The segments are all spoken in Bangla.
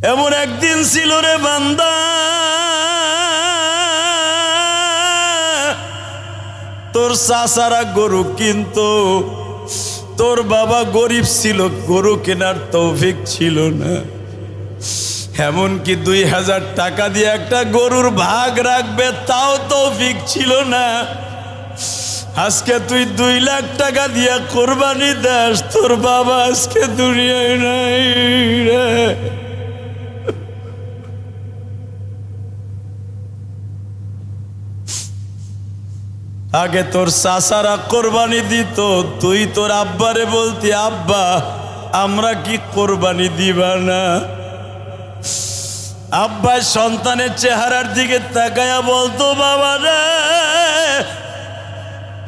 এমন একদিন ছিল রে বান্দা, তোর চাচারা গরু কিনতো, তোর বাবা গরিব ছিল, গরু কেনার তৌফিক ছিল না। এমনকি 2000 টাকা দিয়ে একটা গরুর ভাগ রাখবে তাও তৌফিক ছিল না। আজকে তুই 2 লাখ টাকা দিয়ে কোরবানি দাস, তোর বাবা আজকে দুনিয়ায় নাই রে। আগে তোর চাচারা কোরবানি দিত, তুই তোর আব্বারে বলতি, আব্বা আমরা কি কোরবানি দিবা না? আব্বা সন্তানের চেহারার দিকে তাকায়া বলতো, বাবা রে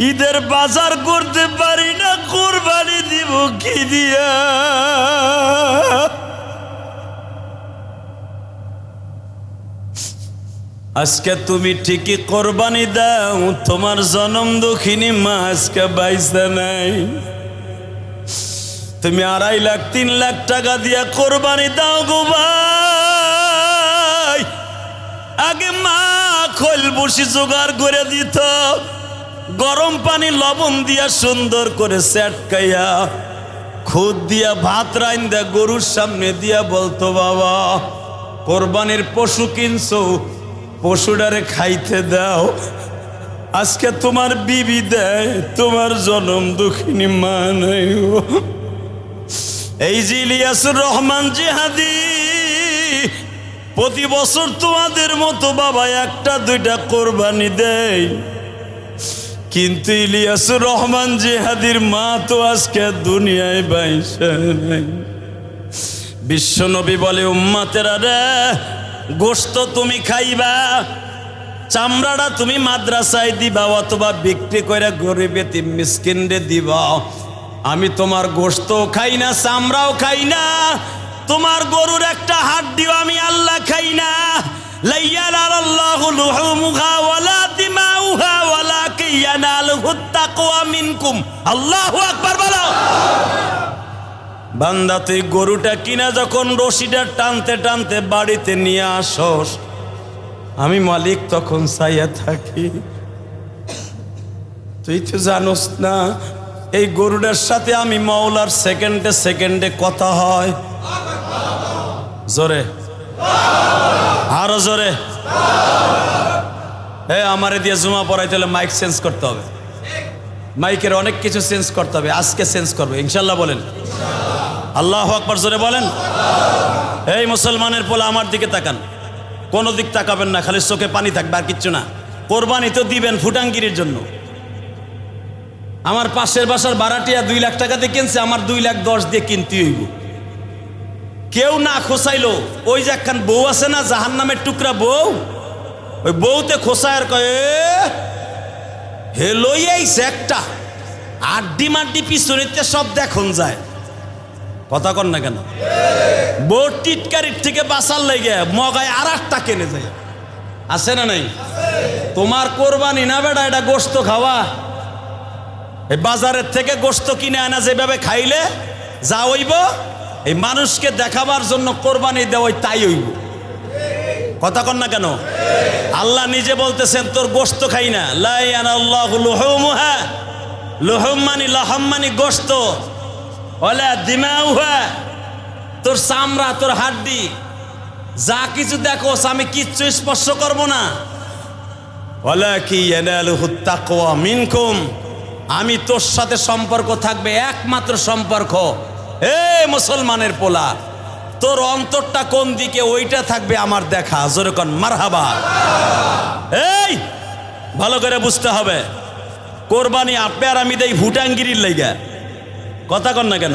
ঈদের বাজার করতে পারি না, কোরবানি দিব কি দিয়া? আজকে তুমি ঠিকই কোরবানি দাও, তোমার জনম দুঃখিনী মা আজকে বাইসা নাই। তুমি 2.5 লাখ 3 লাখ টাকা দিয়া কোরবানি দাও গো ভাই। আগে মা খোল বসি জোগাড় করে দিত, গরম পানি লবণ দিয়া সুন্দর করে চেটকাইয়া খুদ দিয়া ভাত রাইন্দা গরুর সামনে দিয়া বলতো, বাবা কোরবানির পশু কিনছো, পশুটারে খাইতে দাও। আজকে তোমার বিবি দেয়, তোমার জনম দুঃখিনী মা নাই। এই যে ইলিয়াসুর রহমান জিহাদি প্রতি বছর তোমাদের মতো বাবা 1-2টা কোরবানি দেয়, কিন্তু ইলিয়াসুর রহমান জিহাদির মা তো আজকে দুনিয়ায় বাইসা নাই। বিশ্বনবী বলে, উম্মতেরা রে, গোশত তুমি খাইবা, চামড়াটা তুমি মাদ্রাসায় দিবা অথবা বিক্রি করে গরিব এতিম মিসকিনরে দিবা। আমি তোমার গোশত খাই না, চামড়াও খাই না, তোমার গরুর একটা হাড্ডিও আমি আল্লাহ খাই না। লাইয়ানালাল্লাহু লুহুমুহা ওয়ালা দিমাউহা ওয়ালাকিন ইয়ানালুহুত তাকওয়া মিনকুম। আল্লাহু আকবার বলো। বান্দা তুই গরুটা কিনা যখন রশিটা টানতে টানতে বাড়িতে নিয়ে আসস, আমি মালিক তখন চাইয়া থাকি। তুই তো জানোস না এই গরুটার সাথে আমি মাওলার সেকেন্ডে সেকেন্ডে কথা হয়। জোরে, আরো জোরে। আমারে দিয়ে জুমা পড়াইতে হলে মাইক চেঞ্জ করতে হবে, মাইকের অনেক কিছু চেঞ্জ করতে হবে। আজকে চেঞ্জ করবে ইনশাল্লাহ। বলেন আল্লাহু আকবার, জোরে বলেন। এই মুসলমানের পোলা আমার দিকে তাকান, কোনো দিক তাকাবেন না, খালি চোখে পানি থাকবে আর কিচ্ছু না। কোরবানি তো দিবেন ফুটাঙ্গিরির জন্য। আমার পাশের বাসার ভাড়াটিয়া 2 লাখ টাকা দিয়ে কিনছে, আমার 2,10,000 দিয়ে কিনতে হইব। কেউ না খোসাইলো, ওই যে একখান বউ আছে না জাহান্নামের টুকরা বউ, ওই বউতে খোসায়ের কয়ে হে লই আইছে একটা আড্ডি মাড্ডি পিছনিতে সব দেখুন যায়। কথা কন না কেন? বউ টিটকারির থেকে বাঁচার লেগে মগায় আর একটা কিনে যায়। আছে না নাই? তোমার কোরবানি না বেটা, এটা গোশত খাওয়া। এই বাজারের থেকে গোশত কিনে আনা যেভাবে খাইলে যা হইব, এই মানুষকে দেখাবার জন্য কোরবানি দেওয়া তাই হইব। কথা কন না কেন? আল্লাহ নিজে বলতেছেন তোর গোশত খাই না। লা ইয়ানাল্লাহু লুহুমুহা, লুহুম মানে লাহাম মানে গোশত, ওয়ালা দিমাউহা তোর চামড়া, তোর হাড্ডি, যা কিছু দেখোস আমি কিচ্ছু স্পর্শ করব না। ওয়ালাকিন ইয়ানালুহুত তাকওয়া মিনকুম, আমি তোর সাথে সম্পর্ক থাকবে একমাত্র সম্পর্ক। মুসলমানের পোলা, তোর অন্তরটা কোন দিকে ওইটা থাকবে আমার দেখা। জোরে কোন মারহাবা। এই ভালো করে বুঝতে হবে, কোরবানি আপনি আর আমি দেই ভুটাঙ্গিরির লাইগা। কথা কন না কেন?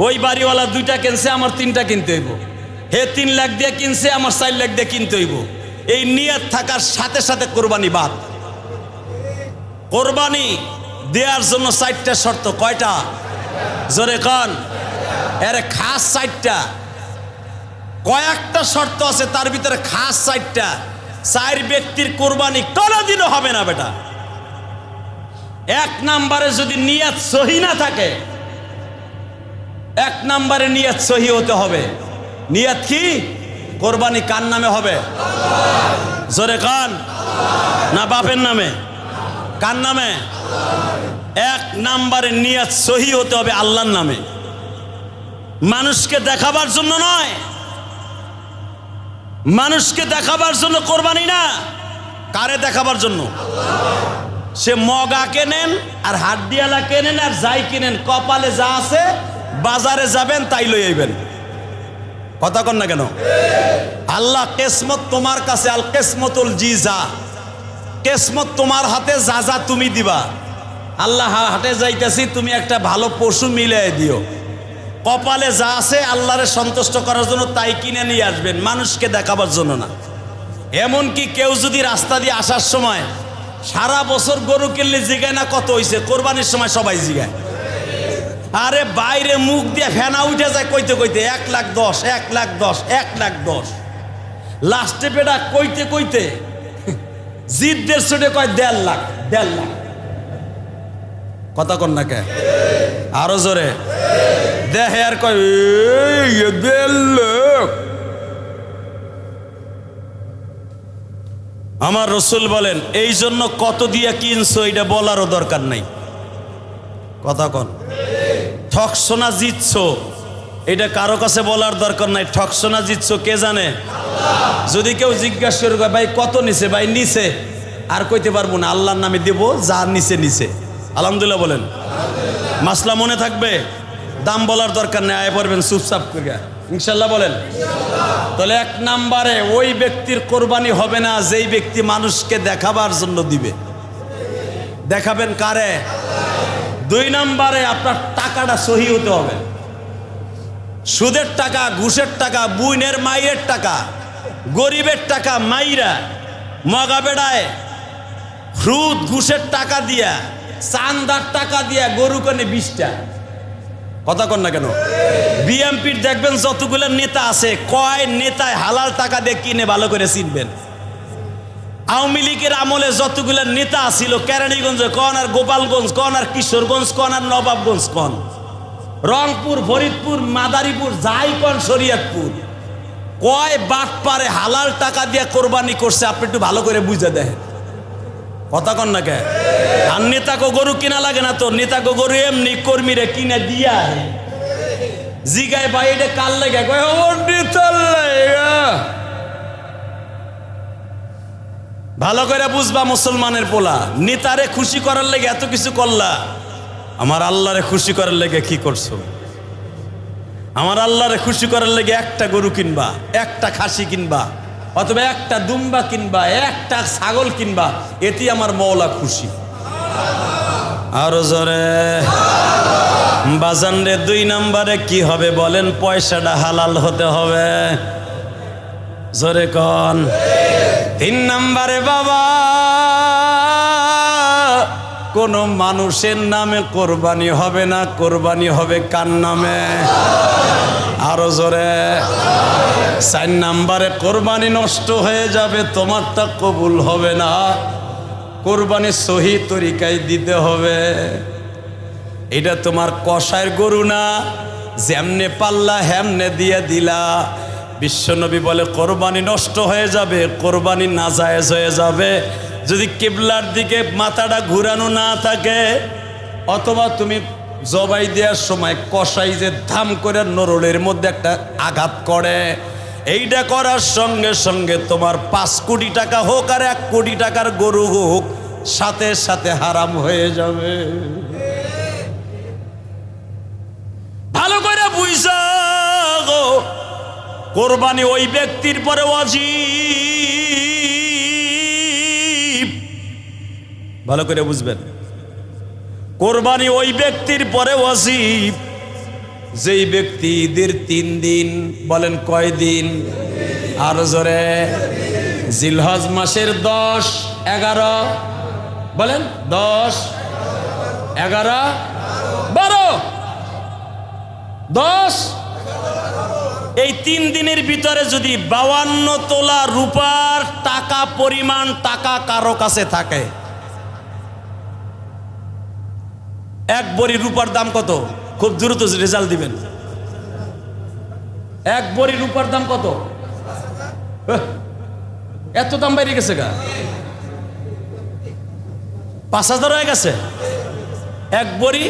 ওই বাড়িওয়ালা 2টা কিনছে, আমার 3টা কিনতে হইব। হে 3 লাখ দিয়ে কিনছে, আমার 4 লাখ দিয়ে কিনতে হইব। এই নিয়ত থাকার সাথে সাথে কোরবানি বাদ। কোরবানি দেওয়ার জন্য 4টা শর্ত। কয়টা? জোরে কন। এর খাস 4টা, কয়েকটা শর্ত আছে, তার ভিতরে খাস 4টা। 4 ব্যক্তির কোরবানি কোনোদিনও হবে না বেটা। 1 নম্বরে যদি নিয়ত সহি না থাকে, 1 নম্বরে নিয়ত সহি হতে হবে। নিয়ত কি? কোরবানি কার নামে হবে? জোরে কান না বাপের নামে? কার নামে? এক নাম্বারে নিয়ত সহি হতে হবে আল্লাহর নামে, মানুষকে দেখাবার জন্য নয়। মানুষকে দেখাবার জন্য কোরবানি না, কারে দেখাবার জন্য? সে মগা কেনেন আর হাড্ডিয়ালা কেনেন আর যাই কিনেন, কপালে যা আছে বাজারে যাবেন তাই লই আইবেন। কথা কন না কেন? আল্লাহ কেসমত তোমার কাছে, আল কেসমতুল জিজা, কেসমত তোমার হাতে, যা যা তুমি দিবা। আল্লাহ হাটে যাইতেছি, তুমি একটা ভালো পশু মিলিয়ে দিও, কপালে যা আছে আল্লাহরে সন্তুষ্ট করার জন্য তাই কিনে নিয়ে আসবেন, মানুষকে দেখাবার জন্য না। এমনকি কেউ যদি রাস্তা দিয়ে আসার সময় সারা বছর গরু কিনলে জিগায় না কত হইছে, কোরবানির সময় সবাই জিগায়। আরে বাইরে মুখ দিয়ে ফেনা উঠে যায় কইতে কইতে 1,10,000, 1,10,000, 1,10,000, লাস্টে বেটা কইতে কইতে জিদ্দের ছুটে কয় 1.5 লাখ, 1.5 লাখ। কথা কন না কে? আরো জোরে দেখে আর কয় 1.5 লাখ। আমার রসুল বলেন এই জন্য কত দিয়ে কিনছো এটা বলারও দরকার নাই। কথা কন, ঠকসোনা জিতছো এটা কারো কাছে বলার দরকার নাই। ঠকসোনা জিতছো কে জানে? যদি কেউ জিজ্ঞাসা করে ভাই কত নিছে, ভাই নিছে আর কইতে পারবো না, আল্লাহর নামে দেব, যা নিছে নিছে। আলহামদুলিল্লাহ বলেন, মাসলা মনে থাকবে, দাম বলার দরকার নেই, আয় পড়বেন চুপচাপ করে ইনশাল্লাহ বলেন। তাহলে এক নাম্বারে ওই ব্যক্তির কোরবানি হবে না যেই ব্যক্তি মানুষকে দেখাবার জন্য দিবে। দেখাবেন কারে? 2 নাম্বারে আপনার টাকাটা সহি হতে হবে। সুদের টাকা, ঘুষের টাকা, বুইনের মাইয়ের টাকা, গরিবের টাকা মাইরা মগা বেড়ায় সুদ ঘুষের টাকা দিয়া, চান্দার টাকা দিয়া গরু কানে 20টা। কথা কন না কেন? বিএমপির দেখবেন যতগুলো নেতা আছে, কয় নেতায় হালাল টাকা দিয়ে কিনে ভালো করে চিনবেন। আওয়ামী লীগের আমলে যতগুলো নেতা ছিল, কেরানীগঞ্জ কন আর গোপালগঞ্জ কন আর কিশোরগঞ্জ কন আর নবাবগঞ্জ কন, রংপুর, ফরিদপুর, মাদারীপুর, যাই কন, শরীয়তপুর, কয় বাট পারে হালাল টাকা দিয়ে কোরবানি করছে আপনি একটু ভালো করে বুঝে দেখেন। কথা কন না কে? আর নেতাকে গরু কিনা লাগে না তো, নেতাকে গরু এমনি কর্মীরা কিনে দিয়া জিগায় ভাই এটা কার লাগে, কয় ও নেতার লাগা। ভালো করে বুঝবা মুসলমানের পোলা, নেতারে খুশি করার লেগে এত কিছু করলা, আমার আল্লাহরে খুশি করার লেগে কি করছো? আমার আল্লাহরে খুশি করার লেগে একটা গরু কিনবা, একটা খাসি কিনবা, অথবা একটা দুম্বা কিনবা, একটা ছাগল কিনবা, এতে আমার মওলা খুশি। আরো জোরে বাজান রে। 2 নাম্বারে কি হবে বলেন? পয়সাটা হালাল হতে হবে। জোরে কন। 3 নাম্বারে বাবা, কোন মানুষের নামে কোরবানি হবে না, কোরবানি হবে কার নামে? আরো জোরে। 4 নাম্বারে কোরবানি নষ্ট হয়ে যাবে, তোমারটা কবুল হবে না, কোরবানি সহি তরিকায় দিতে হবে। এটা তোমার কষায়ের গরু না, যেমনে পাল্লা হেমনে দিয়ে দিলা। বিশ্বনবী বলে কোরবানি নষ্ট হয়ে যাবে, কোরবানি নাজায়েজ হয়ে যাবে যদি কিবলার দিকে মাথাটা ঘুরানো না থাকে, অথবা তুমি জবাই দেওয়ার সময় কষাই যে ধাম করে নরলের মধ্যে একটা আঘাত করে, এইটা করার সঙ্গে সঙ্গে তোমার 5 কোটি টাকা হোক আর 1 কোটি টাকার গরু হোক, সাথে সাথে হারাম হয়ে যাবে। ভালো করে বুঝা গো, কোরবানি ওই ব্যক্তির পরে ওয়াজিব। ভালো করে বুঝবেন, কোরবানি ওই ব্যক্তির পরে ওয়াজিব যেই ব্যক্তি ঈদের 3 দিন, বলেন কয় দিন? আর জোরে। জিলহজ মাসের 10, 11, বলেন 10, 11, 12, 10, এই 3 দিনের ভিতরে যদি 52 তোলা রূপার টাকা পরিমাণ টাকা কারো কাছে থাকে, 1 ভরি রূপার দাম কত? খুব দ্রুত রেজাল্ট দিবেন। এক বড়ি রূপার দাম কত? এত দাম বেড়ে গেছে গা, 5,000 হয়ে গেছে। এক বড়ি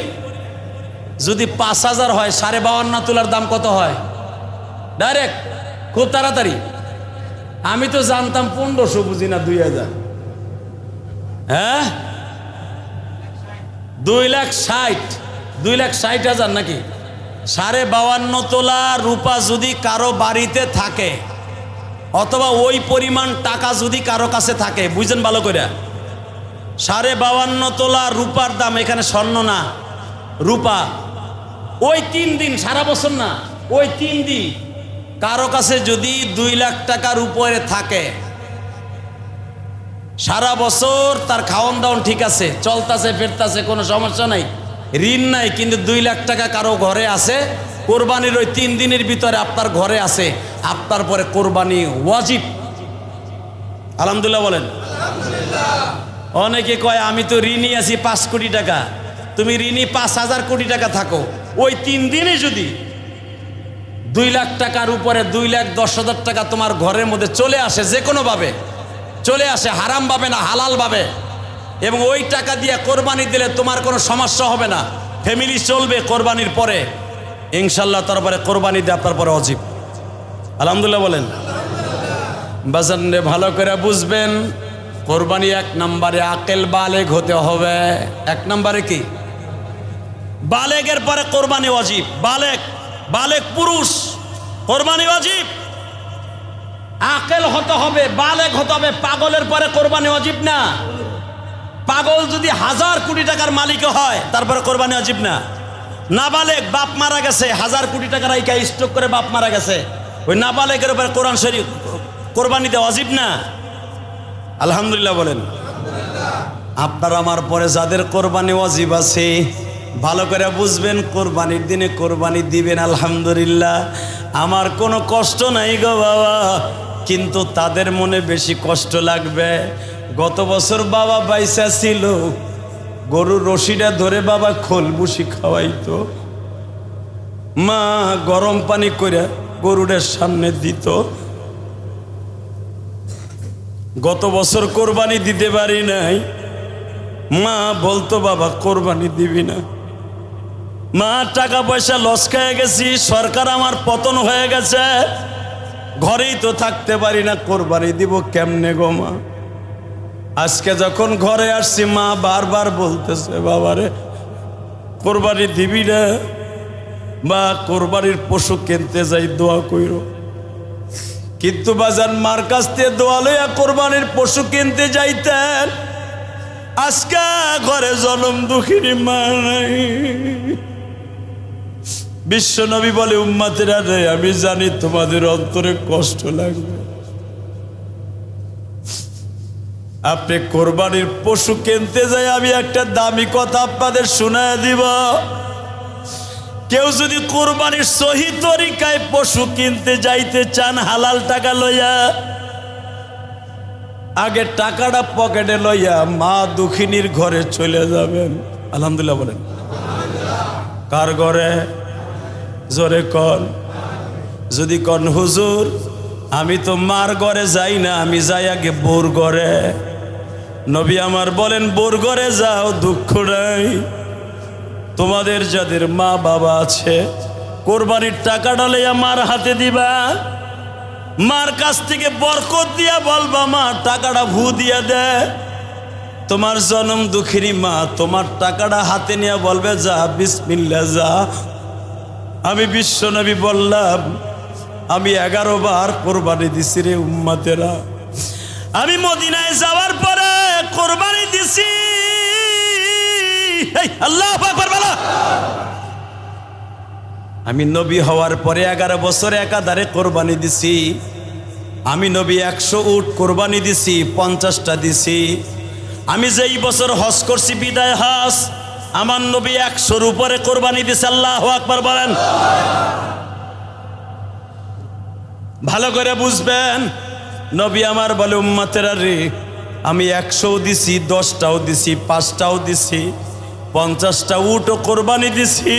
যদি 5,000 হয়, 52.5 তোলার দাম কত হয়? ডাইরেক্ট খুব তাড়াতাড়ি। আমি তো জানতাম 1500, বুঝি না 2000। হ্যাঁ, 2,60,000 নাকি? 52.5 তোলা রূপা যদি কারো বাড়িতে থাকে, অথবা ওই পরিমাণ টাকা যদি কারো কাছে থাকে, বুঝছেন ভালো করে, 52.5 তোলা রূপার দাম, এখানে স্বর্ণ না, রূপা। ওই 3 দিন, সারা বছর না, ওই 3 দিন কারো কাছে যদি 2 লাখ টাকার উপরে থাকে, সারা বছর তার খাওয়ান দাওয়ান ঠিক আছে, চলতেছে ফিরতেছে, কোনো সমস্যা নাই, ঋণ নাই, কিন্তু 2 লাখ টাকা কারো ঘরে আছে, কোরবানির ওই 3 দিনের ভিতরে আপনার ঘরে আছে, আপনার পরে কোরবানি ওয়াজিব। আলহামদুলিল্লাহ বলেন। অনেকে কয় আমি তো ঋণী আছি 5 কোটি টাকা। তুমি ঋণী 5,000 কোটি টাকা থাকো, ওই 3 দিনে যদি 2 লাখ টাকার উপরে 2,10,000 টাকা তোমার ঘরের মধ্যে চলে আসে, যে কোনোভাবে চলে আসে, হারাম ভাবে না হালাল ভাবে, এবং ওই টাকা দিয়ে কোরবানি দিলে তোমার কোনো সমস্যা হবে না, ফ্যামিলি চলবে কোরবানির পরে, ইনশাল্লাহ তারপরে কোরবানি দিয়ে আপনার পরে অজিব। আলহামদুলিল্লাহ বলেন। বাজারে ভালো করে বুঝবেন, কোরবানি 1 নম্বরে আকেল বালেগ হতে হবে। 1 নম্বরে কি? বালেগের পরে কোরবানি ওয়াজিব। বালেগ পুরুষ, কোরবানি ওয়াজিব। আকেল হতে হবে, বালেগ হতে হবে। পাগলের পরে কোরবানি ওয়াজিব না। পাগল যদি 1000 কোটি টাকার মালিক হয়, তারপরে কোরবানি ওয়াজিব না। নাবালেগ, বাপ মারা গেছে, 1000 কোটি টাকার আইকা স্ট্রোক করে বাপ মারা গেছে, ওই নাবালেগের উপরে কোরআন শরীফ কোরবানি দেওয়া ওয়াজিব না। আলহামদুলিল্লাহ বলেন। আপনার আমার পরে যাদের কোরবানি ওয়াজিব আছে, ভালো করে বুঝবেন, কোরবানির দিনে কোরবানি দিবেন। আলহামদুলিল্লাহ, আমার কোনো কষ্ট নাই গো বাবা, কিন্তু তাদের মনে বেশি কষ্ট লাগবে। গত বছর বাবা বাইসা ছিল, গরুর রশিটা ধরে বাবা খোলবুসি খাওয়াইতো, মা গরম পানি করে গরুরের সামনে দিত। গত বছর কোরবানি দিতে পারি নাই, মা বলতো বাবা কোরবানি দিবি না। মা টাকা পয়সা লস খেয়ে গেছি, সরকার আমার পতন হয়ে গেছে, ঘরেই তো থাকতে পারি না, কোরবানি দিব কেমনে গো মা। আজকে যখন ঘরে আসছি, মা বারবার বলতেছে বাবারে কোরবানি দিবি না, বা কোরবানির পশু কিনতে যাই দোয়া কইরো। কিন্তু বাজান মার কাছ থেকে দোয়া লইয়া কোরবানির পশু কিনতে যাইতেন, আজকে ঘরে জনম দুঃখিনী মা নাই। বিশ্ব নবী বলে, উম্মতেরা রে, আমি জানি তোমাদের অন্তরে কষ্ট লাগবে, আপনি কোরবানির পশু কিনতে যাই আমি একটা দামি কথা আপনাদের শোনায় দিব। কেউ যদি কোরবানির সহি তরিকায় পশু কিনতে যাইতে চান, হালাল টাকা লইয়া, আগে টাকাটা পকেটে লইয়া মা দুঃখিনীর ঘরে চলে যাবেন। আলহামদুলিল্লাহ বলেন। কার ঘরে? জোরে কন। যদি কন হুজুর আমি তো মার ঘরে যাই না, আমি যাই আগে বোর ঘরে, নবী আমার বলেন বোর ঘরে যাও, দুঃখ নাই। তোমাদের যাদের মা বাবা আছে, কোরবানির টাকাটা লইয়া মার হাতে দিবা, মার কাছ থেকে বরকত দিয়া বলবা মা টাকাটা ভু দিয়া দে। তোমার জনম দুঃখিনী মা তোমার টাকাটা হাতে নিয়ে বলবে যা বিসমিল্লাহ যা। আমি বিশ্ব নবী বললাম, আমি 11 বার কোরবানি দিছি রে উম্মতেরা। আমি মদিনায় যাওয়ার পরে কোরবানি দিছি, আল্লাহু আকবার বলো। আমি নবী হওয়ার পরে 11 বছর একাধারে কোরবানি দিছি। আমি নবী 100 উট কোরবানি দিছি, 50টা দিছি। আমি যেই বছর হজ করছি, বিদায় হজ, আমার নবী 100-র উপরে কোরবানি দিছে। আল্লাহু আকবার বলেন। ভালো করে বুঝবেন, নবী আমার বলে উম্মতেরা রে, আমি 100ও দিছি, 10টাও দিছি, 5টাও দিছি, 50টা উটও কোরবানি দিছি,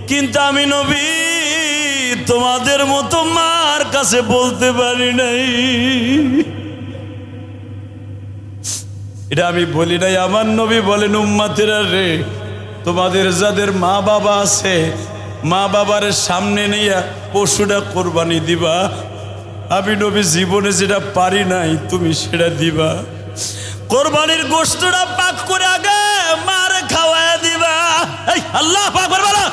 কিন্তু আমি নবী তোমাদের মতো মার কাছে বলতে পারি নাই। এটা আমি বলি নাই, আমার নবী বলেন, উম্মতেরা রে, তোমাদের যাদের মা বাবা আছে, মা বাবার সামনে নিয়ে পশুটা কোরবানি দিবা। আমি নবী জীবনে যেটা পারি নাই তুমি সেটা দিবা। কোরবানির গোশতটা পাক করে আগে মারে খাওয়ায় দিবা। এই আল্লাহ পাক বলো।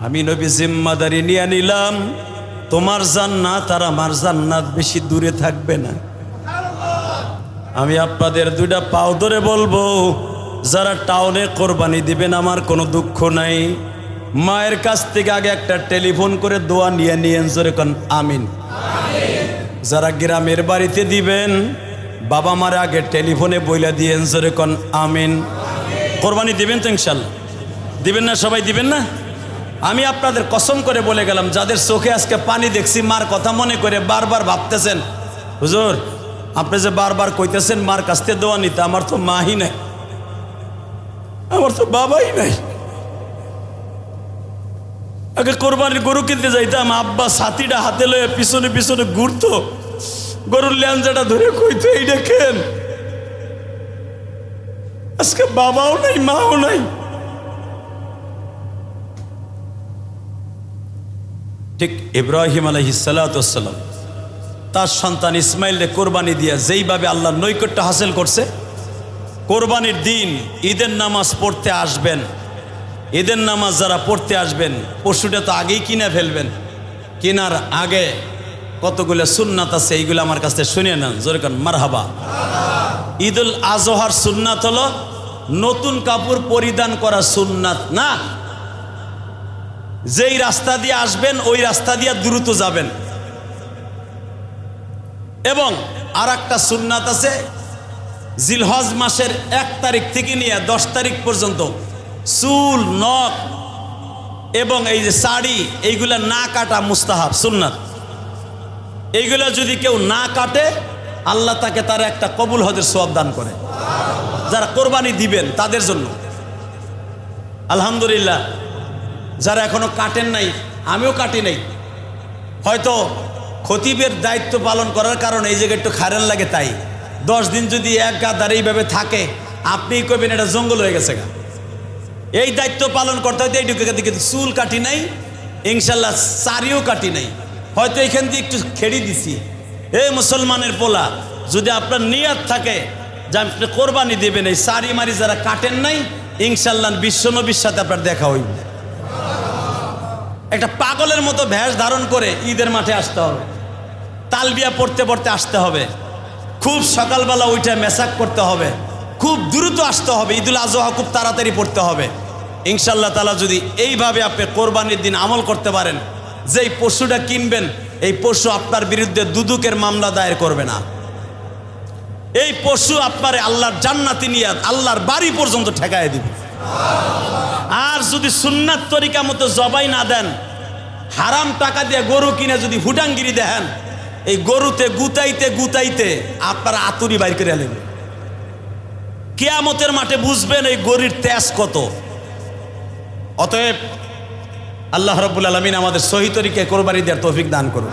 আমি নবী জিম্মাদারি নিয়ে নিলাম, তোমার জান্নাত আর আমার জান্নাত বেশি দূরে থাকবে না। আমি আপনাদের দুইটা পাও ধরে বলবো, যারা টাউনে কোরবানি দিবেন আমার কোনো দুঃখ নাই। মায়ের কাছ থেকে আগে একটা টেলিফোন করে দোয়া নিয়ে নিয়েন, জোরে কোন আমিন। যারা গ্রামের বাড়িতে দিবেন, বাবা মারে আগে টেলিফোনে বইলা দিয়েন, জোরে কোন আমিন। কোরবানি দিবেন তো ইনশাল্লাহ? দিবেন না? সবাই দিবেন না? আমি আপনাদের কসম করে বলে গেলাম, যাদের চোখে আজকে পানি দেখছি, মার কথা মনে করে বারবার ভাবতেছেন, হুজুর আপনি যে বারবার কইতেছেন মার কাছ থেকে দোয়া নিতে, আমার তো মাই নাই, আমার তো বাবাই নাই। আগে কোরবানির গরু কিনতে যাইতাম, আব্বা ছাতিটা হাতে লয়ে পিছনে পিছনে ঘুরতো, গরুর ল্যাঞ্জাটা ধরে কইতো এই দেখেন। আজকে বাবাও নাই, মাও নাই। ঠিক ইব্রাহিম আলাইহিস সালাতু ওয়াস সালাম তার সন্তান ইসমাইলকে কোরবানি দিয়া যেইভাবে আল্লাহর নৈকট্য হাসিল করছে, কোরবানির দিন ঈদের নামাজ পড়তে আসবেন। ঈদের নামাজ যারা পড়তে আসবেন, পশুটা তো আগেই কিনে ফেলবেন। কেনার আগে কতগুলো সুন্নাত আছে, এইগুলো আমার কাছে শুনিয়ে নেন, জোরে কোন মারহাবা। ঈদুল আজহার সুন্নাত হলো নতুন কাপড় পরিধান করা সুন্নাত না। যেই রাস্তা দিয়ে আসবেন ওই রাস্তা দিয়ে দ্রুত যাবেন। এবং আর একটা সুন্নাত আছে, জিলহজ মাসের 1 তারিখ থেকে নিয়ে 10 তারিখ পর্যন্ত চুল, নখ এবং এই যে শাড়ি, এইগুলা না কাটা মুস্তাহাব সুন্নাত। এইগুলা যদি কেউ না কাটে, আল্লাহ তাকে তার একটা কবুল হজের সওয়াব দান করে। যারা কোরবানি দিবেন তাদের জন্য আলহামদুলিল্লাহ। যারা এখনো কাটেন নাই, আমিও কাটি নাই, হয়তো খতিবের দায়িত্ব পালন করার কারণে এই জায়গায় একটু খারাপ লাগে, তাই 10 দিন যদি এক গাদার এইভাবে থাকে, আপনি কইবেন এটা জঙ্গল হয়ে গেছে গা। এই দায়িত্ব পালন করতে হয়তো এইটুকু কিন্তু চুল কাটি নাই, ইনশাল্লাহ শাড়িও কাটি নাই, হয়তো এখান দিয়ে একটু খেড়ি দিছি। এই মুসলমানের পোলা, যদি আপনার নিয়ত থাকে যে আপনি কোরবানি দেবেন, এই শাড়ি মারি যারা কাটেন নাই, ইনশাল্লাহ বিশ্বনবীর সাথে আপনার দেখা হইবে। একটা পাগলের মতো ভেষ ধারণ করে ঈদের মাঠে আসতে হবে, তালবিয়া পড়তে পড়তে আসতে হবে, খুব সকালবেলা ওইটা মেসাক করতে হবে, খুব দ্রুত আসতে হবে, ঈদুল আজহা খুব তাড়াতাড়ি পড়তে হবে। ইনশাল্লাহ তাআলা যদি এইভাবে আপনি কোরবানির দিন আমল করতে পারেন, যেই পশুটা কিনবেন এই পশু আপনার বিরুদ্ধে দুদুকের মামলা দায়ের করবে না। এই পশু আপনার আল্লাহর জান্নাতি নিয়ে আল্লাহর বাড়ি পর্যন্ত ঠেকায় দিবে। আর যদি সুন্নাত তরিকা মতো জবাই না দেন, হারাম টাকা দিয়ে গরু কিনে যদি হুটাঙ্গিরি দেখেন, এই গরুতে গুতাইতে গুতাইতে আপনারা আতুরি বাইর করে নেবেন। কিয়ামতের মাঠে বুঝবেন এই গরুর তেজ কত। অতএব আল্লাহ রাব্বুল আলামিন আমাদের সহি তরিকায় কোরবানি দেওয়ার তৌফিক দান করুন।